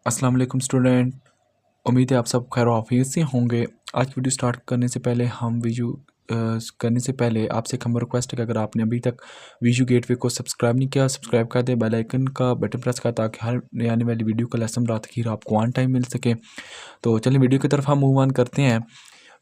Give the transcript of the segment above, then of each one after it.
अस्सलाम वालेकुम स्टूडेंट। उम्मीद है आप सब खैर आफियत से होंगे। आज वीडियो स्टार्ट करने से पहले करने से पहले आपसे एक हमारा रिक्वेस्ट है कि अगर आपने अभी तक वीडियो गेटवे को सब्सक्राइब नहीं किया, सब्सक्राइब कर दें, बेल आइकन का बटन प्रेस कर, ताकि हर नई आने वाली वीडियो का लेसन रात की आपको ऑन टाइम मिल सके। तो चलिए वीडियो की तरफ हम मूव ऑन करते हैं।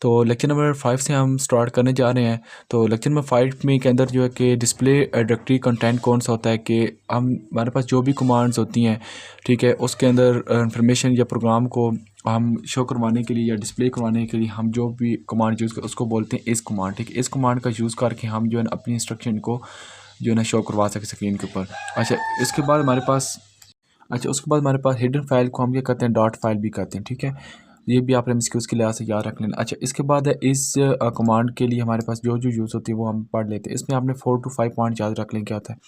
तो लेक्चर नंबर 5 से हम स्टार्ट करने जा रहे हैं। तो लेक्चर नंबर 5 में के अंदर जो है कि डिस्प्ले डायरेक्टरी कंटेंट कौन सा होता है कि हम हमारे पास जो भी कमांड्स होती हैं, ठीक है, उसके अंदर इंफॉर्मेशन या प्रोग्राम को हम शो करवाने के लिए या डिस्प्ले करवाने के लिए हम जो भी कमांड यूज़ कर उसको बोलते हैं इस कमांड। ठीक है, इस कमांड का यूज़ करके हम जो है ना अपनी इंस्ट्रक्शन को जो है ना शो करवा सके स्क्रीन के ऊपर। अच्छा, उसके बाद हमारे पास हिडन फाइल को हम क्या कहते हैं, डॉट फाइल भी कहते हैं। ठीक है, ये भी आप एमसीक्यूज़ के लिहाज से याद रख लेना। अच्छा, इसके बाद है इस कमांड के लिए हमारे पास जो जो यूज़ होती है वो हम पढ़ लेते हैं। इसमें आपने 4 to 5 पॉइंट याद रख लें। क्या होता है,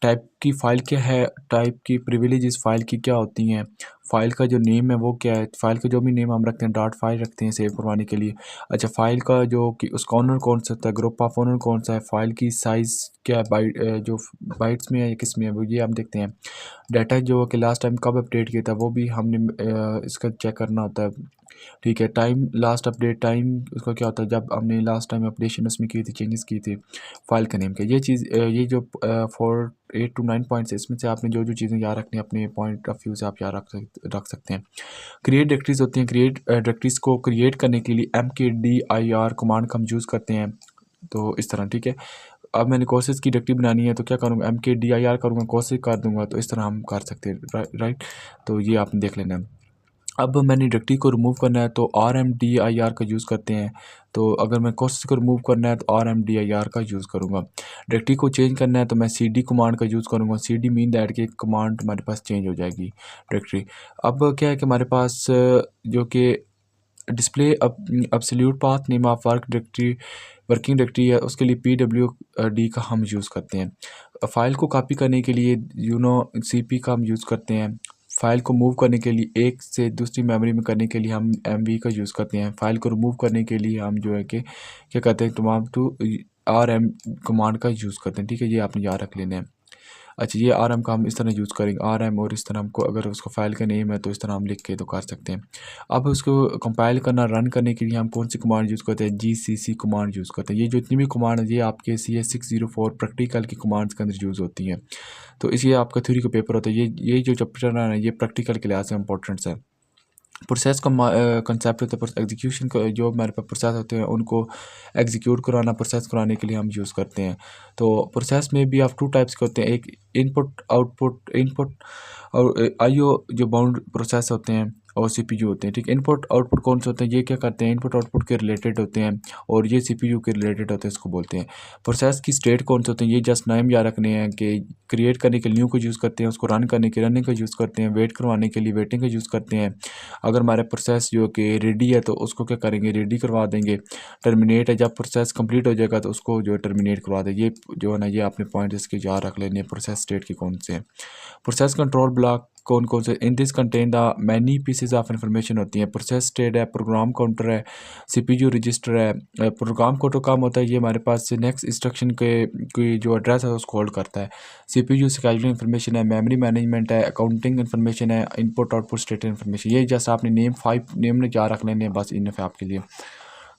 टाइप की फ़ाइल क्या है, टाइप की प्रिविलेजेस फ़ाइल की क्या होती हैं, फ़ाइल का जो नेम है वो क्या है, फ़ाइल का जो भी नेम हम रखते हैं, डॉट फाइल रखते हैं सेव करवाने के लिए। अच्छा, फ़ाइल का जो कि उसका ओनर कौन सा होता है, ग्रुप ऑफ ओनर कौन सा है, फ़ाइल की साइज़ क्या है, जो बाइट्स में है या किस में है, वो ये हम देखते हैं। डाटा जो कि लास्ट टाइम कब अपडेट किया था वो भी हमने इसका चेक करना होता है। ठीक है, टाइम लास्ट अपडेट टाइम उसका क्या होता है, जब हमने लास्ट टाइम अपडेशन उसमें की थी, चेंजेस की थी फाइल का नेम क्या। ये चीज़ ये जो 8 to 9 पॉइंट्स है, इसमें से आपने जो जो चीज़ें याद रखनी है अपने पॉइंट ऑफ व्यू से आप याद रख सकते हैं। क्रिएट डायरेक्टरीज होती हैं। क्रिएट डायरेक्टरीज को क्रिएट करने के लिए mkdir कमांड का हम यूज़ करते हैं। तो इस तरह, ठीक है, अब मैंने कोर्सेज़ की डायरेक्टरी बनानी है तो क्या करूँगा, mkdir करूँगा, कोर्सेज कर दूँगा, तो इस तरह हम कर सकते हैं। राइट, तो ये आपने देख लेना है। अब मैंने डायरेक्टरी को रिमूव करना है तो rmdir का यूज़ करते हैं। तो अगर मैं कोर्सेज को रिमूव करना है तो rmdir का यूज़ करूँगा। डायरेक्टरी को चेंज करना है तो मैं cd कमांड का यूज़ करूँगा। cd मीन दैट कि कमांड हमारे पास चेंज हो जाएगी डायरेक्टरी। अब क्या है कि हमारे पास जो कि display absolute path name of working directory है, उसके लिए pwd का हम यूज़ करते हैं। फ़ाइल को कॉपी करने के लिए cp का हम यूज़ करते हैं। फ़ाइल को मूव करने के लिए एक से दूसरी मेमोरी में करने के लिए हम mv का यूज़ करते हैं। फ़ाइल को रिमूव करने के लिए हम जो है कि क्या कहते हैं, तमाम टू rm कमांड का यूज़ करते हैं। ठीक है, ये आपने याद रख लेना है। अच्छा, ये आर एम का हम इस तरह यूज़ करेंगे, आर एम, और इस तरह हमको अगर उसको फ़ाइल का नेम है तो इस तरह हम लिख के तो कर सकते हैं। अब उसको कंपाइल करना, रन करने के लिए हम कौन सी कमांड यूज़ करते हैं, GCC कमांड यूज़ करते हैं। ये जो इतनी भी कमांड है ये आपके CS604 प्रैक्टिकल की कमांड्स के अंदर यूज़ होती हैं। तो इसलिए आपका थ्योरी का पेपर होता है, ये जो चैप्टर है ये प्रैक्टिकल के लिहाज से इंपॉर्टेंट्स है। प्रोसेस का कंसेप्ट होता है, एग्जीक्यूशन का जो हमारे पास प्रोसेस होते हैं उनको एग्जीक्यूट कराना, प्रोसेस कराने के लिए हम यूज़ करते हैं। तो प्रोसेस में भी आप 2 टाइप्स के होते हैं, एक इनपुट और आईओ जो बाउंड प्रोसेस होते हैं और सीपीयू होते हैं। ठीक है, इनपुट आउटपुट कौन से होते हैं, ये क्या करते हैं, इनपुट आउटपुट के रिलेटेड होते हैं और ये सीपीयू के रिलेटेड होते हैं, इसको बोलते हैं। प्रोसेस की स्टेट कौन से होते हैं, ये जस्ट नाम याद रखने हैं कि क्रिएट करने के लिए न्यू को यूज़ करते हैं, उसको रन करने के रनिंग का यूज़ करते हैं, वेट करवाने के लिए वेटिंग का यूज़ करते हैं। अगर हमारा प्रोसेस जो कि रेडी है तो उसको क्या करेंगे, रेडी करवा देंगे। टर्मिनेट है, जब प्रोसेस कंप्लीट हो जाएगा तो उसको जो है टर्मिनेट करवा देंगे। ये जो है ना ये आपने पॉइंट इसके याद रख लेने, प्रोसेस स्टेट के कौन से हैं। प्रोसेस कंट्रोल ब्लॉक कौन कौन से, in this contain the many pieces of information होती हैं। प्रोसेस स्टेट है, प्रोग्राम काउंटर है, सीपीयू रजिस्टर है। प्रोग्राम काउंटर काम होता है, ये हमारे पास नेक्स्ट इंस्ट्रक्शन के कोई जो एड्रेस है उसको होल्ड करता है। सीपीयू स्केड्यूलिंग इन्फॉर्मेशन है, मेमोरी मैनेजमेंट है, अकाउंटिंग इन्फॉर्मेशन है, इनपुट आउटपुट स्टेट इन्फॉर्मेशन। ये जैसा आपने नेम 5 नेम ने क्या रख लेने, बस इनफ है आपके लिए।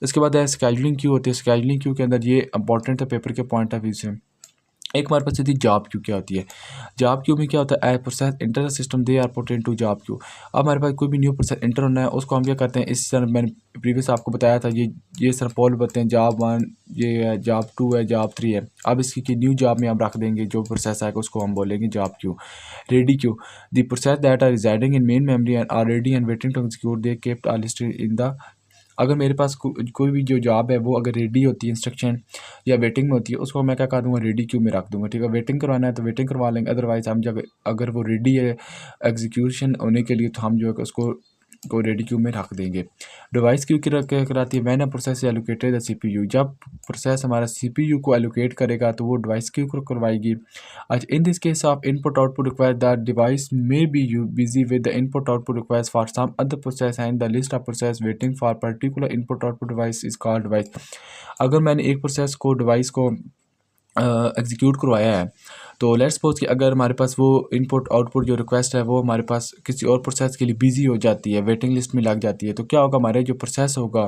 इसके बाद है स्केड्यूलिंग क्यू होती है। स्केड्यूलिंग क्यू के अंदर ये इंपॉर्टेंट है पेपर के पॉइंट ऑफ व्यू से। एक हमारे पास होती है जॉब क्यू। क्या होती है जॉब क्यू में, क्या होता है, process enter system they are put into job queue. अब हमारे पास कोई भी न्यू प्रोसेस इंटर होना है उसको हम क्या करते हैं, इस तरह मैंने प्रीवियस आपको बताया था, ये सर पोल बताते हैं, जॉब 1 ये है, जॉब 2 है, जॉब 3 है। अब इसकी की न्यू जॉब में हम रख देंगे जो प्रोसेस आएगा उसको हम बोलेंगे job queue. Ready queue, the process that are residing in main memory and are ready and waiting to execute they kept are listed in the. अगर मेरे पास कोई भी जो जॉब है वो अगर रेडी होती है इंस्ट्रक्शन या वेटिंग में होती है, उसको मैं क्या कर दूंगा, रेडी क्यू में रख दूंगा। ठीक है, वेटिंग करवाना है तो वेटिंग करवा लेंगे, अदरवाइज हम जब अगर वो रेडी है एग्जीक्यूशन होने के लिए तो हम जो है उसको को रेडी क्यू में रख देंगे। डिवाइस क्यू की क्या कराती है, मैंने प्रोसेस एलोकेटेड द सीपीयू। जब प्रोसेस हमारा सीपीयू को एलोकेट करेगा तो वो डिवाइस क्यू को करवाएगी। आज in this case of input output required the device may be you busy with the input output requires for some other process and the list of process waiting for particular input output device is called device. अगर मैंने एक process को device को execute करवाया है तो let's suppose कि अगर हमारे पास वो इनपुट आउटपुट जो रिक्वेस्ट है वो हमारे पास किसी और प्रोसेस के लिए बिजी हो जाती है, वेटिंग लिस्ट में लग जाती है, तो क्या होगा, हमारे जो प्रोसेस होगा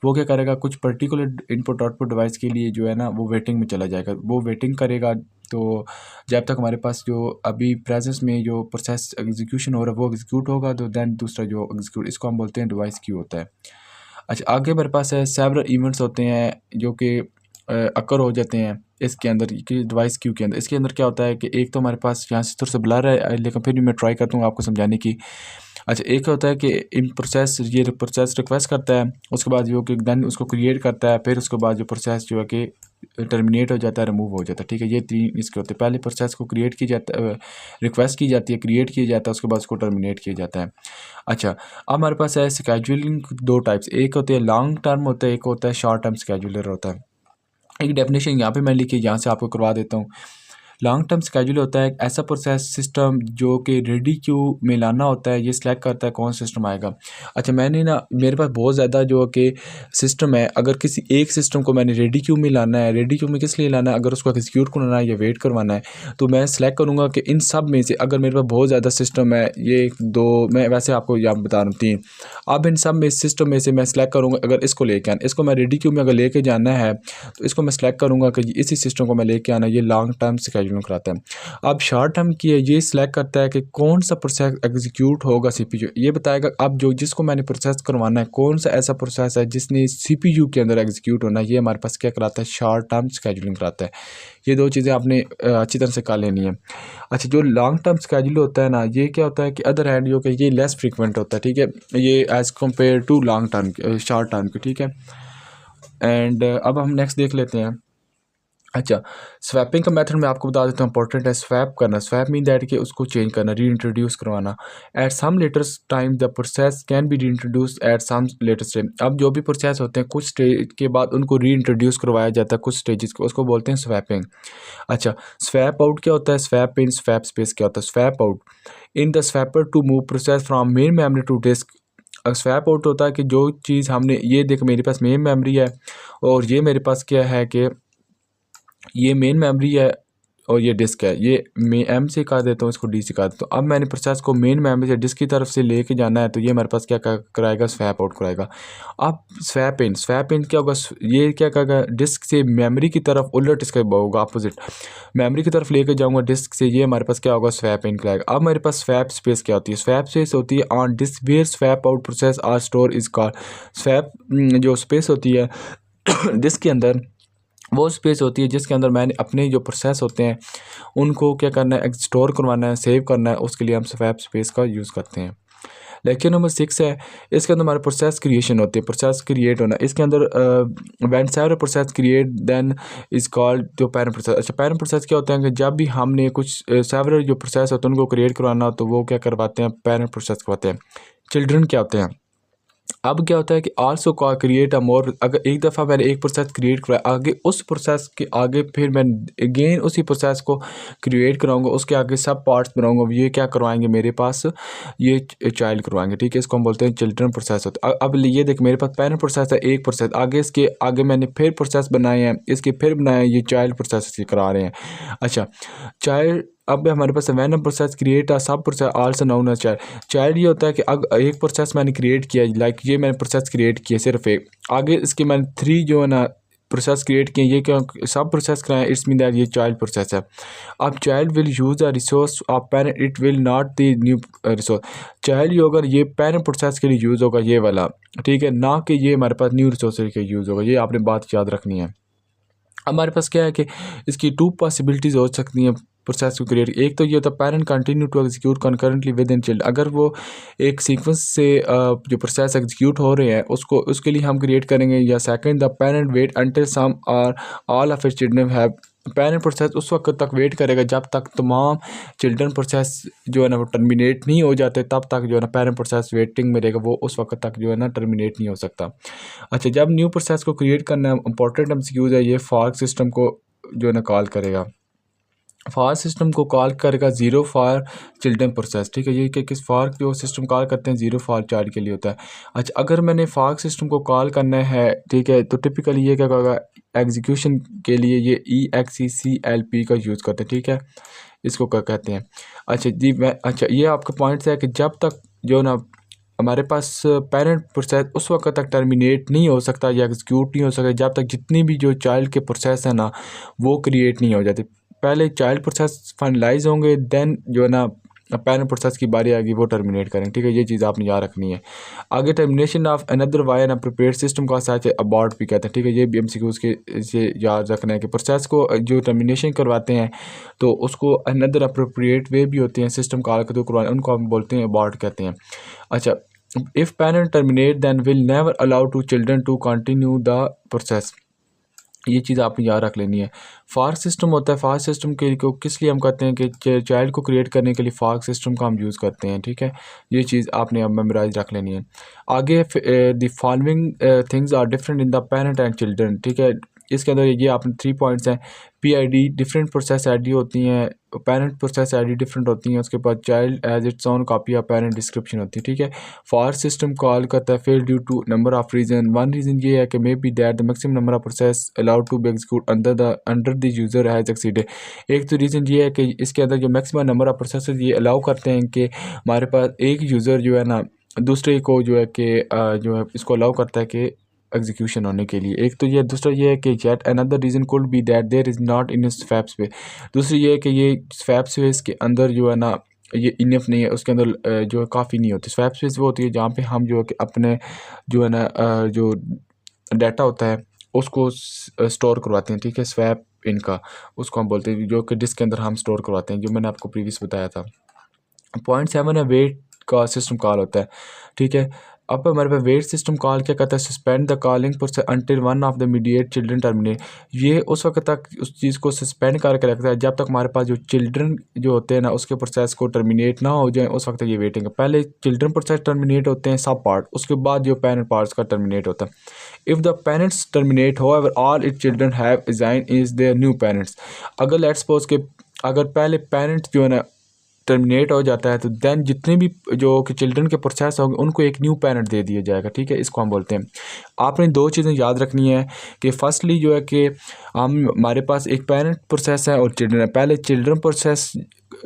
वो क्या करेगा, कुछ पर्टिकुलर इनपुट आउटपुट डिवाइस के लिए जो है ना वो वेटिंग में चला जाएगा, वो वेटिंग करेगा। तो जब तक हमारे पास जो अभी प्रेजेंस में जो प्रोसेस एग्जीक्यूशन हो रहा है वो एग्जीक्यूट होगा, तो दैन दूसरा जो एग्जीक्यूट, इसको हम बोलते हैं डिवाइस क्यू होता है। अच्छा, आगे मेरे पास है सेवरल इवेंट्स होते हैं जो कि अकर हो जाते हैं इसके अंदर कि डिवाइस क्यू के अंदर। इसके अंदर क्या होता है कि एक तो हमारे पास यहाँ से थोड़ा सा ब्लर है, लेकिन फिर भी मैं ट्राई करता हूँ आपको समझाने की। अच्छा, एक होता है कि इन प्रोसेस, ये प्रोसेस रिक्वेस्ट करता है, उसके बाद जो कि देन उसको क्रिएट करता है, फिर उसके बाद जो प्रोसेस जो है कि टर्मिनेट हो जाता है, रिमूव हो जाता है, ठीक है। ये तीन इसके होते हैं। पहले प्रोसेस को क्रिएट की जाता है, रिक्वेस्ट की जाती है, क्रिएट किया जाता है, उसके बाद उसको टर्मिनेट किया जाता है। अच्छा, अब हमारे पास है स्केड्यूलिंग दो टाइप्स, एक होते हैं लॉन्ग टर्म होता है, एक होता है शॉर्ट टर्म स्केड्यूलर होता है। एक डेफिनेशन यहाँ पे मैं लिखी यहाँ से आपको करवा देता हूँ। लॉन्ग टर्म स्केड्यूल होता है एक ऐसा प्रोसेस सिस्टम जो कि रेडी क्यू में लाना होता है, ये सिलेक्ट करता है कौन सिस्टम आएगा। अच्छा, मैंने ना मेरे पास बहुत ज़्यादा जो कि सिस्टम है, अगर किसी एक सिस्टम को मैंने रेडी क्यू में लाना है, रेडी क्यू में किस लिए लाना है, अगर उसको एग्जीक्यूट करना है या वेट करवाना है, तो मैं सिलेक्ट करूँगा कि इन सब में से अगर मेरे पास बहुत ज़्यादा सिस्टम है, ये दो मैं वैसे आपको यहाँ बता रहा हूँ तीन, अब इन सब में सिस्टम में से मैं सिलेक्ट करूँगा अगर इसको लेके आना, इसको मैं रेडी क्यू में अगर लेके जाना है तो इसको मैं सिलेक्ट करूँगा कि इसी सिस्टम को मैं लेके आना, ये लॉन्ग टर्म स्केड्यूलिंग कराता है। अब शॉर्ट टर्म की है, ये सिलेक्ट करता है कि कौन सा प्रोसेस एग्जीक्यूट होगा सीपीयू, ये बताएगा अब जो जिसको मैंने प्रोसेस करवाना है कौन सा ऐसा प्रोसेस है जिसने सीपीयू के अंदर एग्जीक्यूट होना है, ये हमारे पास क्या कराता है, शॉर्ट टर्म स्केड्यूलिंग कराता है। ये दो चीज़ें आपने अच्छी तरह से कर लेनी है। अच्छा, जो लॉन्ग टर्म स्केड्यूल होता है ना, ये क्या होता है कि अदर हैंड जो कि ये लेस फ्रीक्वेंट होता है, ठीक है, ये as compare to long term short term के, ठीक है। एंड अब हम नेक्स्ट देख लेते हैं। अच्छा, स्वैपिंग का मेथड मैं आपको बता देता हूँ, इंपॉर्टेंट है स्वैप करना। स्वैप मीन दैट कि उसको चेंज करना, री इंट्रोड्यूस करवाना। At some later time the process can be reintroduce at some later stage. अब जो भी प्रोसेस होते हैं कुछ स्टेज के बाद उनको री इंट्रोड्यूस करवाया जाता है कुछ स्टेजेस को, उसको बोलते हैं स्वैपिंग। अच्छा, स्वैप आउट क्या होता है, स्वैप इन, स्वैप स्पेस क्या होता है। Swap out in the swapper to move process from main memory to disk. Swap out होता है कि जो चीज़ हमने, ये देख मेरे पास मेन मेमोरी है और ये मेरे पास क्या है कि ये मेन मेमोरी है और ये डिस्क है, ये मैं एम से कर देता हूँ, इसको डी से कर देता हूँ। अब मैंने प्रोसेस को मेन मेमोरी से डिस्क की तरफ से लेके जाना है, तो ये मेरे पास क्या कराएगा, स्वैप आउट कराएगा। अब स्वैप इन, स्वैप इन क्या होगा, ये क्या करेगा, डिस्क से मेमोरी की तरफ उलट इसका होगा, अपोजिट मेमोरी की तरफ लेके जाऊँगा डिस्क से, ये हमारे पास क्या होगा, स्वैप इन कराएगा। अब मेरे पास स्वैप स्पेस क्या होती है, स्वैप स्पेस होती है on disk where swap out process are store is called. Swap जो स्पेस होती है डिस्क के अंदर, वो स्पेस होती है जिसके अंदर मैंने अपने जो प्रोसेस होते हैं उनको क्या करना है, स्टोर करवाना है, सेव करना है, उसके लिए हम स्वैप स्पेस का यूज़ करते हैं। लेक्चर नंबर 6 है, इसके अंदर हमारे प्रोसेस क्रिएशन होती है, प्रोसेस क्रिएट होना। इसके अंदर when several process create then is called जो पैरेंट प्रोसेस। अच्छा, पैरेंट प्रोसेस क्या होता है कि जब भी हमने कुछ सेवरल जो प्रोसेस होते हैं उनको क्रिएट करवाना हो तो वो क्या करवाते हैं, पैरेंट प्रोसेस करवाते हैं। चिल्ड्रन क्या होते हैं, अब क्या होता है कि आल्सो का क्रिएट अ मोर, अगर एक दफ़ा मैंने एक प्रोसेस क्रिएट कराया, आगे उस प्रोसेस के आगे फिर मैं अगेन उसी प्रोसेस को क्रिएट कराऊंगा, उसके आगे सब पार्ट्स बनाऊंगा, ये क्या करवाएंगे मेरे पास, ये चाइल्ड करवाएंगे, ठीक है। इसको हम बोलते हैं चिल्ड्रन प्रोसेस होता है। अब ये देख मेरे पास पेरेंट प्रोसेस है एक प्रोसेस, आगे इसके आगे मैंने फिर प्रोसेस बनाए हैं, इसके फिर बनाए, ये चाइल्ड प्रोसेस करा रहे हैं। अच्छा, चाइल्ड, अब हमारे पास when process create sub process also known as child. Child ये होता है कि अगर एक प्रोसेस मैंने क्रिएट किया, लाइक ये मैंने प्रोसेस क्रिएट किया सिर्फ एक, आगे इसके मैंने 3 जो है ना प्रोसेस क्रिएट किए, ये क्या सब प्रोसेस कराएं, इट्स मीन दैट ये चाइल्ड प्रोसेस है। अब child will use a resource of parent, it will not the new resource. Child ये होगा, ये पेरेंट प्रोसेस के लिए यूज़ होगा ये वाला, ठीक है, ना कि ये हमारे पास न्यू रिसोर्स के लिए यूज़ होगा, ये आपने बात याद रखनी है। हमारे पास क्या है कि इसकी 2 पॉसिबिलिटीज़ हो सकती हैं प्रोसेस को क्रिएट। एक तो ये होता है parent continue to execute concurrently within child, अगर वो एक सीक्वेंस से जो प्रोसेस एग्जीक्यूट हो रहे हैं उसको, उसके लिए हम क्रिएट करेंगे। या second, the parent wait until some और all of its children have, parent process उस वक्त तक वेट करेगा जब तक तमाम चिल्ड्रन प्रोसेस जो है ना वो टर्मिनेट नहीं हो जाते, तब तक जो है ना पेरेंट प्रोसेस वेटिंग में रहेगा, वो उस वक्त तक जो है ना टर्मिनेट नहीं हो सकता। अच्छा, जब न्यू प्रोसेस को क्रिएट करना है, इंपॉर्टेंट एमसीक्यूज है, ये फॉर्क सिस्टम को जो है ना कॉल करेगा। फॉर सिस्टम को कॉल करेगा ज़ीरो फॉर चिल्ड्रन प्रोसेस, ठीक है। ये कि किस फॉर जो सिस्टम कॉल करते हैं ज़ीरो फॉर चाइल्ड के लिए होता है। अच्छा, अगर मैंने फॉर सिस्टम को कॉल करना है, ठीक है, तो टिपिकली ये क्या होगा, एग्जीक्यूशन के लिए ये EXECLP का यूज़ करते हैं, ठीक है, इसको क्या कहते हैं। अच्छा जी, मैं अच्छा ये आपका पॉइंट्स है कि जब तक जो ना हमारे पास पेरेंट प्रोसेस उस वक्त तक टर्मिनेट नहीं हो सकता या एग्जीक्यूट नहीं हो सकता जब तक जितनी भी जो चाइल्ड के प्रोसेस है ना वो क्रिएट नहीं हो जाते। पहले चाइल्ड प्रोसेस फाइनलाइज होंगे, देन जो है ना पेरेंट प्रोसेस की बारी आएगी वो टर्मिनेट करेंगे, ठीक है। ये चीज़ आपने याद रखनी है। आगे termination of another why an prepared system का सच अबॉर्ट भी कहते हैं, ठीक है। ये भी MCQs के से याद रखना है कि प्रोसेस को जो टर्मिनेशन करवाते हैं तो उसको अनदर अप्रोप्रिएट वे भी होते हैं सिस्टम कॉल के तो करवाने, उनको हम बोलते हैं अबॉर्ट कहते हैं। अच्छा, if parent terminate then will never allow to children to continue the process। ये चीज़ आपने याद रख लेनी है। फार्क सिस्टम होता है, फार्क सिस्टम के को किस लिए हम कहते हैं कि चाइल्ड को क्रिएट करने के लिए फार्क सिस्टम का हम यूज़ करते हैं, ठीक है। ये चीज़ आपने अब मेमोराइज रख लेनी है। आगे the following things are different in the parent and children, ठीक है। इसके अंदर ये आपने 3 पॉइंट्स हैं। PID डिफरेंट प्रोसेस ID होती हैं, पेरेंट प्रोसेस ID डिफरेंट होती हैं, उसके बाद child age its own copy of parent description होती है, ठीक है। फॉर सिस्टम कॉल करता है fail due to number of reason. One reason ये है कि may be that the maximum number of process allowed to be execute under the user has exceeded. एक तो रीज़न ये है कि इसके अंदर जो मैक्सिमम नंबर ऑफ प्रोसेस ये अलाउ करते हैं कि हमारे पास एक यूज़र जो है ना दूसरे को जो है कि जो है इसको अलाउ करता है कि एग्जीक्यूशन होने के लिए। एक तो ये, दूसरा ये है कि yet another reason could be that there is not in swap space. दूसरी ये है कि ये स्वैप स्पेस के अंदर जो है ना ये इनफ नहीं है, उसके अंदर जो है काफ़ी नहीं होती। स्वैप स्पेस वो होती है जहाँ पे हम जो है कि अपने जो है ना जो डाटा होता है उसको स्टोर करवाते हैं, ठीक है। स्वैप इनका उसको हम बोलते हैं जो कि डिस्क के अंदर हम स्टोर करवाते हैं, जो मैंने आपको प्रीवियस बताया था। पॉइंट 7 है वेट का सिस्टम कॉल होता है, ठीक है। अब हमारे पास वेट सिस्टम कॉल क्या कहता है, suspend the calling process until one of the mediate children terminate. ये उस वक्त तक उस चीज़ को सस्पेंड करके रखता है जब तक हमारे पास जो चिल्ड्रन जो होते हैं ना उसके प्रोसेस को टर्मिनेट ना हो जाए, उस वक्त तक ये वेटिंग है। पहले चिल्ड्रन प्रोसेस टर्मिनेट होते हैं सब पार्ट, उसके बाद जो पेरेंट पार्ट्स का टर्मिनेट होता है। इफ़ द पेरेंट्स टर्मिनेट हो ever all it children have assign is their new parents. अगर लेट्स सपोज के अगर पहले पेरेंट्स जो है ना टर्मिनेट हो जाता है तो देन जितने भी जो कि चिल्ड्रन के प्रोसेस होंगे उनको एक न्यू पेरेंट दे दिया जाएगा, ठीक है। इसको हम बोलते हैं। आपने 2 चीज़ें याद रखनी है कि फर्स्टली जो है कि हमारे पास एक पेरेंट प्रोसेस है और चिल्ड्रन है। पहले चिल्ड्रन प्रोसेस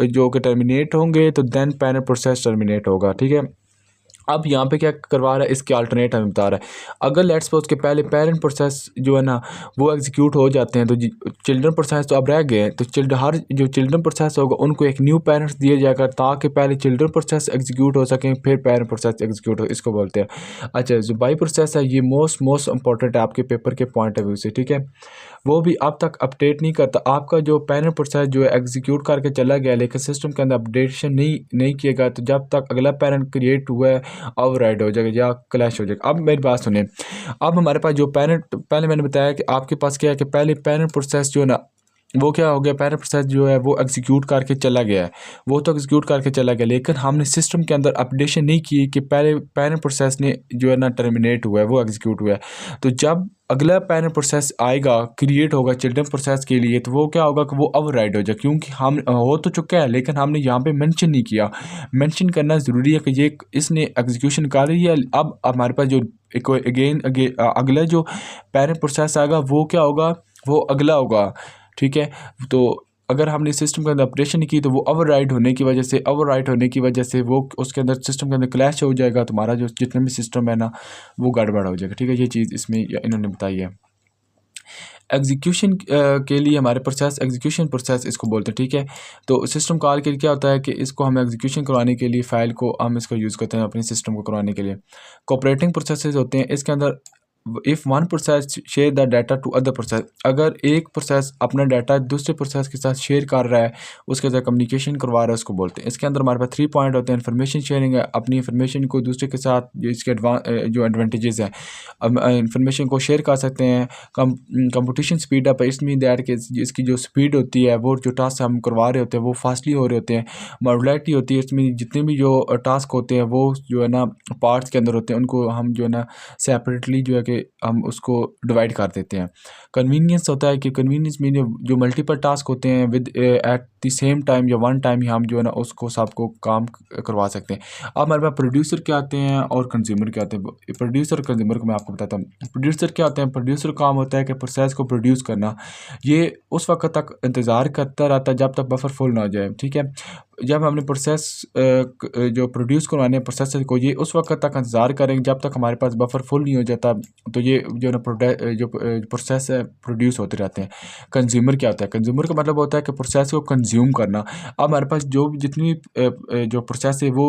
जो कि टर्मिनेट होंगे तो देन पेरेंट प्रोसेस टर्मिनेट होगा, ठीक है। अब यहाँ पे क्या करवा रहा है, इसके अल्टरनेट हमें बता रहा है। अगर लेट्स सपोज के पहले पेरेंट प्रोसेस जो है ना वो एग्जीक्यूट हो जाते हैं तो चिल्ड्रन प्रोसेस तो अब रह गए हैं, तो हर जो चिल्ड्रन प्रोसेस होगा उनको एक न्यू पेरेंट्स दिया जाएगा ताकि पहले चिल्ड्रन प्रोसेस एग्जीक्यूट हो सकें फिर पेरेंट प्रोसेस एग्जीक्यूट हो, इसको बोलते हैं। अच्छा, जो बाई प्रोसेस है ये मोस्ट इंपॉर्टेंट है आपके पेपर के पॉइंट ऑफ व्यू से, ठीक है। वो भी अब तक अपडेट नहीं करता। आपका जो पेरेंट प्रोसेस जो है एग्जीक्यूट करके चला गया लेकिन सिस्टम के अंदर अपडेशन नहीं किएगा तो जब तक अगला पेरेंट क्रिएट हुआ है ओवरराइड हो जाएगा या क्लैश हो जाएगा। अब मेरी बात सुने, अब हमारे पास जो पेरेंट, पहले मैंने बताया कि आपके पास क्या है कि पहले पेरेंट प्रोसेस जो है ना वो क्या हो गया, पेरेंट प्रोसेस जो है वो एग्जीक्यूट करके चला गया है, वो तो एग्जीक्यूट करके चला गया लेकिन हमने सिस्टम के अंदर अपडेशन नहीं की कि पहले पेरेंट प्रोसेस ने जो है ना टर्मिनेट हुआ है वो एग्जीक्यूट हुआ है। तो जब अगला पेरेंट प्रोसेस आएगा क्रिएट होगा चिल्ड्रन प्रोसेस के लिए तो वो क्या होगा कि वो ओवरराइड हो जाए, क्योंकि हम हो तो चुका है लेकिन हमने यहाँ पे मेंशन नहीं किया। मेंशन करना ज़रूरी है कि ये इसने एग्जीक्यूशन कर रही है। अब हमारे पास जो अगला जो पेरेंट प्रोसेस आएगा वो क्या होगा, वो अगला होगा, ठीक है। तो अगर हमने सिस्टम के अंदर ऑपरेशन नहीं की तो वो ओवरराइड होने की वजह से वो उसके अंदर सिस्टम के अंदर क्लैश हो जाएगा, तुम्हारा जो जितने भी सिस्टम है ना वो गड़बड़ हो जाएगा, ठीक है। ये चीज़ इसमें इन्होंने बताई है। एग्जीक्यूशन के लिए हमारे प्रोसेस एग्जीक्यूशन प्रोसेस इसको बोलते हैं, ठीक है। तो सिस्टम कॉल के लिए क्या होता है कि इसको हम एग्जीक्यूशन करवाने के लिए फ़ाइल को हम इसको यूज़ करते हैं अपने सिस्टम को करवाने के लिए। कोऑपरेटिंग प्रोसेसेस होते हैं इसके अंदर। If one process share the data to other process, अगर एक प्रोसेस अपना डाटा दूसरे प्रोसेस के साथ शेयर कर रहा है उसके साथ कम्युनिकेशन करवा रहा है उसको बोलते हैं। इसके अंदर हमारे पास 3 पॉइंट होते हैं। इन्फॉर्मेशन शेयरिंग है, अपनी इन्फॉर्मेशन को दूसरे के साथ जो इसके जो एडवांटेजेस हैं, अब इन्फॉर्मेशन को शेयर कर सकते हैं। कंपटीशन स्पीड अप है, इसमें दैट कि इसकी जो स्पीड होती है वो जो टास्क हम करवा रहे होते हैं वो फास्टली हो रहे होते हैं। मॉडुलैरिटी होती है, इसमें जितने भी जो टास्क होते हैं वो जो है ना पार्ट्स के अंदर होते हैं उनको हम जो है ना सेपरेटली जो है कि कि हम उसको डिवाइड कर देते हैं। कन्वीनियंस होता है कि कन्वीनियंस में जो मल्टीपल टास्क होते हैं with at the same time या वन टाइम ही हम जो है ना उसको सबको काम करवा सकते हैं। अब हमारे पास प्रोड्यूसर क्या आते हैं और कंज्यूमर क्या आते हैं। प्रोड्यूसर और कंज्यूमर को मैं आपको बताता हूँ। प्रोड्यूसर क्या होते हैं, प्रोड्यूसर काम होता है कि प्रोसेस को प्रोड्यूस करना। ये उस वक्त तक इंतज़ार करता रहता है जब तक बफर फुल ना हो जाए, ठीक है। जब हमने प्रोसेस जो प्रोड्यूस करवाने हैं प्रोसेसर को, ये उस वक्त तक इंतज़ार करेंगे जब तक हमारे पास बफर फुल नहीं हो जाता, तो ये जो ना प्रोसेस है प्रोड्यूस होते रहते हैं। कंज्यूमर क्या होता है, कंज्यूमर का मतलब होता है कि प्रोसेस को कंज्यूम करना। अब हमारे पास जो जितनी जो प्रोसेस है वो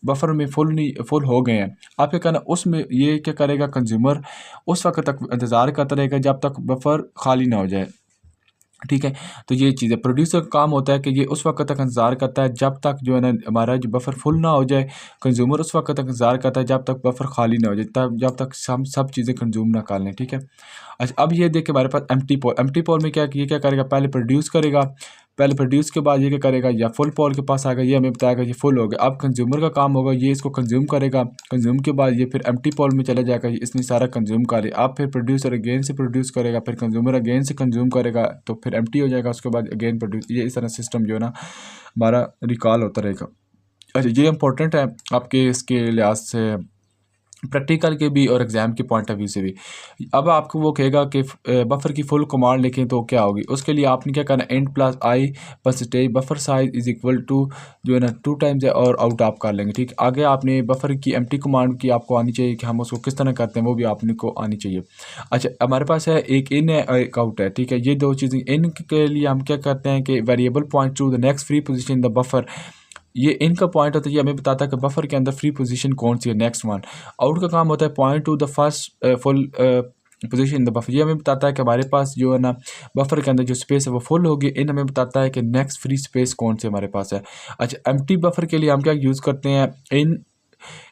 बफर में फुल हो गए हैं, आप क्या करना उसमें ये क्या करेगा, कंज्यूमर उस वक्त तक इंतज़ार करता रहेगा जब तक बफर खाली ना हो जाए, ठीक है। तो ये चीज़ है, प्रोड्यूसर का काम होता है कि ये उस वक्त तक इंतज़ार करता है जब तक जो है ना हमारा जो बफर फुल ना हो जाए। कंज्यूमर उस वक्त तक इंतज़ार करता है जब तक बफर खाली ना हो जाए, तब जब तक हम सब चीज़ें कंज्यूम ना कर लें, ठीक है। अच्छा, अब ये देखिए हमारे पास एम्प्टी पोल में ये क्या करेगा, पहले प्रोड्यूस करेगा, पहले प्रोड्यूस के बाद ये क्या करेगा, या फुल पोल के पास आएगा, ये हमें बताएगा ये फुल हो गया। अब कंज्यूमर का काम होगा, ये इसको कंज्यूम करेगा, कंज्यूम के बाद ये फिर एम्प्टी पोल में चला जाएगा, इसने सारा कंज्यूम कर लिया। अब फिर प्रोड्यूसर अगेन से प्रोड्यूस करेगा, फिर कंज्यूमर अगेन से कंज्यूम करेगा, तो फिर एम्प्टी हो जाएगा, उसके बाद अगेन प्रोड्यूस। ये इस तरह सिस्टम जो है ना हमारा रिकॉल होता रहेगा। अच्छा, ये इंपॉर्टेंट है आपके इसके लिहाज से, प्रैक्टिकल के भी और एग्ज़ाम के पॉइंट ऑफ व्यू से भी। अब आपको वो कहेगा कि बफर की फुल कमांड लिखें तो क्या होगी, उसके लिए आपने क्या करना, and plus I percentage buffer size is equal to जो है ना 2 टाइम्स है और आउट आप कर लेंगे, ठीक। आगे आपने बफर की एम्प्टी कमांड की आपको आनी चाहिए कि हम उसको किस तरह करते हैं, वो भी आपने को आनी चाहिए। अच्छा, हमारे पास है एक इन है एक आउट है, ठीक है। ये दो चीज़ें, इन के लिए हम क्या करते हैं कि variable point two the next free position in the buffer. ये इनका पॉइंट होता है, ये हमें बताता है कि बफर के अंदर फ्री पोजीशन कौन सी है, नेक्स्ट वन। आउट का काम होता है point two the first full position in the buffer. ये हमें बताता है कि हमारे पास जो है ना बफर के अंदर जो स्पेस है वो फुल होगी। इन हमें बताता है कि नेक्स्ट फ्री स्पेस कौन सी हमारे पास है। अच्छा, एम्प्टी बफर के लिए हम क्या यूज़ करते हैं, इन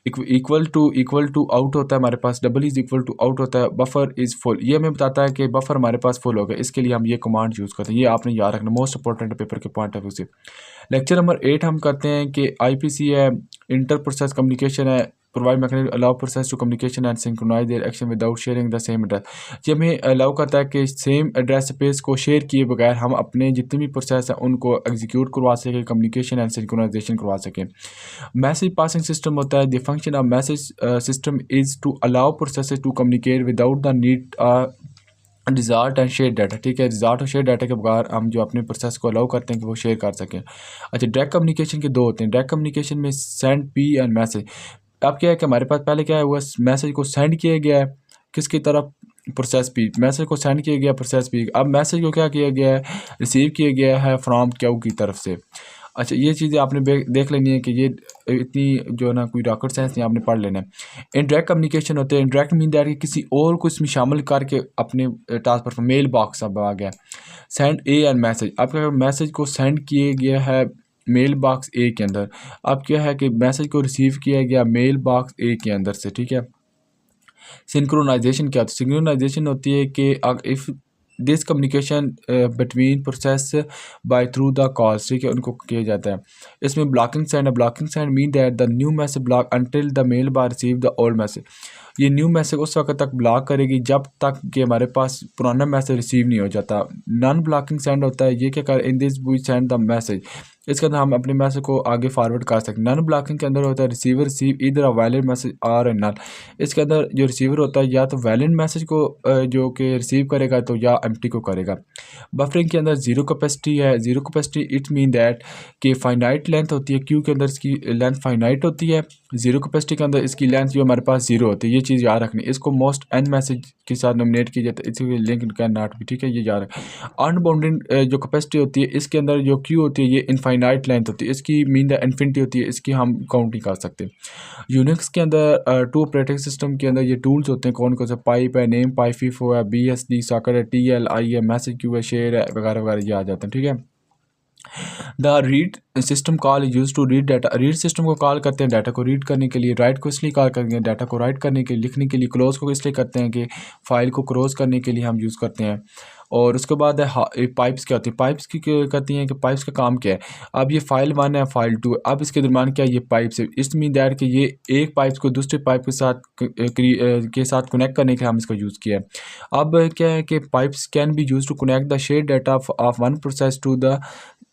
इक्वल टू आउट होता है हमारे पास, double is equal to out होता है, बफर इज़ फुल। ये हमें बताता है कि बफर हमारे पास फुल हो गया, इसके लिए हम ये कमांड यूज़ करते हैं। ये आपने याद रखना, मोस्ट इंपॉर्टेंट पेपर के पॉइंट ऑफ व्यू से। लेक्चर नंबर 8 हम करते हैं कि आईपीसी है, इंटर प्रोसेस कम्युनिकेशन है, provide mechanism allow process to communication and synchronize their action without sharing the same address. ये हमें अलाउ करता है कि सेम एड्रेस स्पेस को शेयर किए बगैर हम अपने जितने भी प्रोसेस हैं उनको एग्जीक्यूट करवा सकें, कम्युनिकेशन एंड सिंक्रोनाइजेशन करवा सकें। मैसेज पासिंग सिस्टम होता है, the function of message system is to allow process to communicate without the need result and share data, ठीक है। रिजल्ट और शेयर डाटा के बगैर हम जो अपने प्रोसेस को अलाउ करते हैं कि वो शेयर कर सकें। अच्छा, डायरेक्ट कम्युनिकेशन के दो होते हैं। डायरेक्ट कम्युनिकेशन में सेंड पी एंड मैसेज। अब क्या है कि हमारे पास पहले क्या है हुआ, मैसेज को सेंड किया गया है किसकी तरफ, प्रोसेस पी। मैसेज को सेंड किया गया प्रोसेस पी। अब मैसेज को क्या किया गया है, रिसीव किया गया है फ्रॉम क्यू की तरफ से। अच्छा, ये चीज़ें आपने देख लेनी है कि ये इतनी जो है ना कोई रॉकेट साइंस नहीं, आपने पढ़ लेना है। इनडायरेक्ट कम्युनिकेशन होते हैं, इनडायरेक्ट मीन दैट कि किसी और को इसमें शामिल करके अपने टास्क पर मेल बॉक्स अब आ गया, सेंड ए एंड मैसेज। आपका मैसेज को सेंड किया गया है मेल बॉक्स ए के अंदर, अब क्या है कि मैसेज को रिसीव किया गया मेल बॉक्स ए के अंदर से, ठीक है। सिंक्रोनाइजेशन क्या होती है, सिंक्रोनाइजेशन होती है कि if this communication between process by through the calls, ठीक है, उनको किया जाता है। इसमें ब्लॉकिंग साइन है, blocking sign mean that the new message block until the mail bar receive the old message. ये न्यू मैसेज उस वक्त तक ब्लॉक करेगी जब तक कि हमारे पास पुराना मैसेज रिसीव नहीं हो जाता। नॉन ब्लॉकिंग सेंड होता है, ये क्या कर, in this we send the message, इसके अंदर हम अपने मैसेज को आगे फॉरवर्ड कर सकते हैं। नॉन ब्लॉकिंग के अंदर होता है रिसीवर रिसीव इधर अ वैलिड मैसेज और नल। इसके अंदर जो रिसीवर होता है या तो वैलिड मैसेज को जो कि रिसीव करेगा तो या एम्प्टी को करेगा। बफरिंग के अंदर जीरो कैपेसिटी है, zero capacity it mean that कि फाइनाइट लेंथ होती है, क्यू के अंदर इसकी लेंथ फाइनाइट होती है, जीरो कैपेसिटी के अंदर इसकी लेंथ जो हमारे पास जीरो होती है। ये चीज़ याद रखनी, इसको मोस्ट एन मैसेज के साथ नॉमिनेट किया जाता है, इसके लिंक कैन नॉट भी, ठीक है, ये याद रखें। अनबाउंडेड जो कैपेसिटी होती है इसके अंदर जो क्यू होती है ये इनफाइनाइट लेंथ होती है, इसकी मीन द इन्फिनिटी होती है, इसकी हम काउंट नहीं कर सकते। यूनिक्स के अंदर टू ऑपरेटिंग सिस्टम के अंदर ये टूल्स होते हैं, कौन कौन से, पाइप है, नेम पाइप, फीफो है, BSD सॉकेट है, TLI है, मैसेज क्यू है, शेयर है, वगैरह वगैरह ये आ जाते हैं, ठीक है। The read system call use to read data, read system को कॉल करते हैं डाटा को रीड करने के लिए। राइट को इसलिए कॉल करते हैं डाटा को राइट करने के लिए, लिखने के लिए। क्लोज को इसलिए करते हैं कि फाइल को क्लोज करने के लिए हम यूज़ करते हैं। और उसके बाद है पाइप्स क्या होती है, पाइप्स की कहती हैं कि पाइप्स का काम क्या है। अब ये फाइल 1 है, फाइल 2 है, अब इसके दरमियान क्या ये पाइप्स है, इस मीन दैट कि ये एक पाइप को दूसरे पाइप के साथ कनेक्ट करने के लिए हम इसका यूज़ किया है। अब क्या है कि pipes can be use to connect the share data of one process to the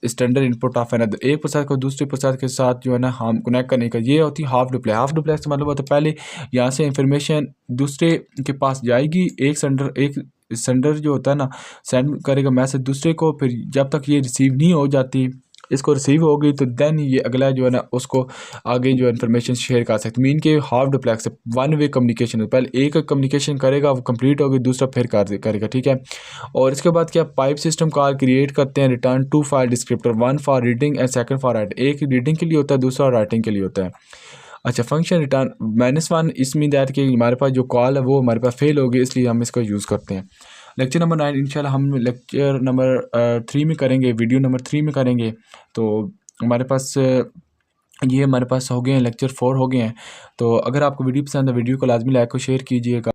standard input of another. एक प्रोसेस को दूसरे प्रोसेस के साथ जो है ना हम कनेक्ट करने का, ये होती है हाफ डुप्लेक्स। हाफ डुप्लेक्स मतलब होता है पहले यहाँ से इंफॉर्मेशन दूसरे के पास जाएगी, एक सेंडर जो होता है ना सेंड करेगा मैसेज दूसरे को, फिर जब तक ये रिसीव नहीं हो जाती, इसको रिसीव हो गई तो देन ये अगला जो है ना उसको आगे जो इन्फॉर्मेशन शेयर कर सकते। मीन के half duplex one way communication है, पहले एक कम्युनिकेशन करेगा वो कंप्लीट होगी, दूसरा फिर करेगा, ठीक है। और इसके बाद क्या पाइप सिस्टम कॉल क्रिएट करते हैं, return to file descriptor, one for reading and second for write. एक रीडिंग के लिए होता है, दूसरा राइटिंग के लिए होता है। अच्छा, फंक्शन रिटर्न -1 इसमें दैट कि हमारे पास जो कॉल है वो हमारे पास फेल होगी, इसलिए हम इसको यूज़ करते हैं। लेक्चर नंबर 9 इंशाल्लाह हम लेक्चर नंबर 3 में करेंगे, वीडियो नंबर 3 में करेंगे। तो हमारे पास ये हमारे पास हो गए हैं, लेक्चर 4 हो गए हैं। तो अगर आपको वीडियो पसंद है, वीडियो को लाजमी लाइक और शेयर कीजिएगा।